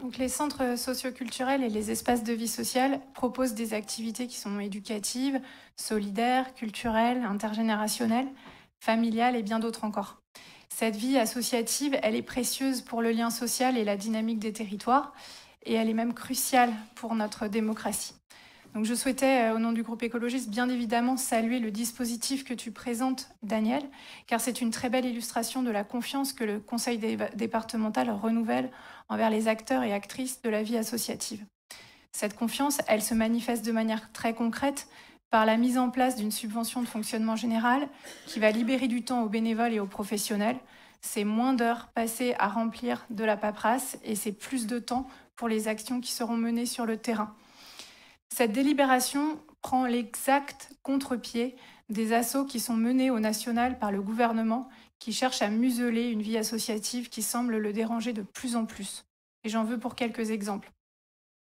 Donc, les centres socioculturels et les espaces de vie sociale proposent des activités qui sont éducatives, solidaires, culturelles, intergénérationnelles, familiales et bien d'autres encore. Cette vie associative, elle est précieuse pour le lien social et la dynamique des territoires, et elle est même cruciale pour notre démocratie. Donc je souhaitais, au nom du groupe écologiste, bien évidemment saluer le dispositif que tu présentes, Daniel, car c'est une très belle illustration de la confiance que le Conseil départemental renouvelle envers les acteurs et actrices de la vie associative. Cette confiance, elle se manifeste de manière très concrète par la mise en place d'une subvention de fonctionnement général qui va libérer du temps aux bénévoles et aux professionnels. C'est moins d'heures passées à remplir de la paperasse et c'est plus de temps pour les actions qui seront menées sur le terrain. Cette délibération prend l'exact contre-pied des assauts qui sont menés au national par le gouvernement qui cherche à museler une vie associative qui semble le déranger de plus en plus. Et j'en veux pour quelques exemples.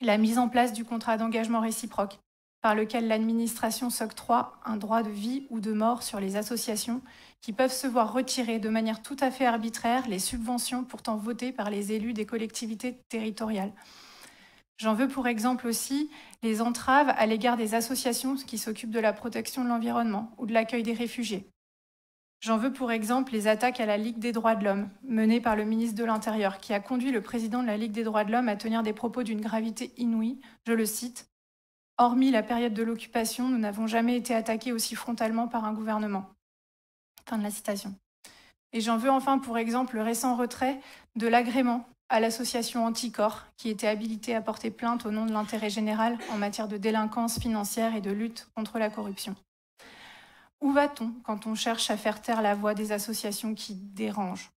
La mise en place du contrat d'engagement réciproque, par lequel l'administration s'octroie un droit de vie ou de mort sur les associations qui peuvent se voir retirer de manière tout à fait arbitraire les subventions pourtant votées par les élus des collectivités territoriales. J'en veux pour exemple aussi les entraves à l'égard des associations qui s'occupent de la protection de l'environnement ou de l'accueil des réfugiés. J'en veux pour exemple les attaques à la Ligue des droits de l'homme, menées par le ministre de l'Intérieur, qui a conduit le président de la Ligue des droits de l'homme à tenir des propos d'une gravité inouïe. Je le cite, « Hormis la période de l'occupation, nous n'avons jamais été attaqués aussi frontalement par un gouvernement. » Fin de la citation. Et j'en veux enfin pour exemple le récent retrait de l'agrément à l'association Anticorps, qui était habilitée à porter plainte au nom de l'intérêt général en matière de délinquance financière et de lutte contre la corruption. Où va-t-on quand on cherche à faire taire la voix des associations qui dérangent ?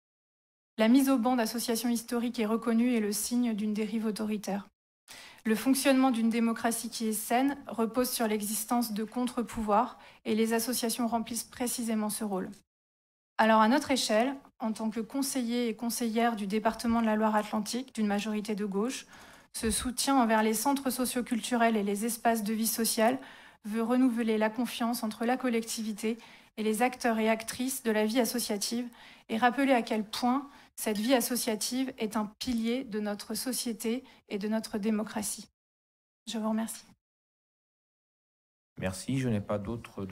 La mise au ban d'associations historiques est reconnue et le signe d'une dérive autoritaire. Le fonctionnement d'une démocratie qui est saine repose sur l'existence de contre-pouvoirs et les associations remplissent précisément ce rôle. Alors à notre échelle, en tant que conseiller et conseillère du département de la Loire-Atlantique, d'une majorité de gauche, ce soutien envers les centres socioculturels et les espaces de vie sociale veut renouveler la confiance entre la collectivité et les acteurs et actrices de la vie associative et rappeler à quel point cette vie associative est un pilier de notre société et de notre démocratie. Je vous remercie. Merci, je n'ai pas d'autres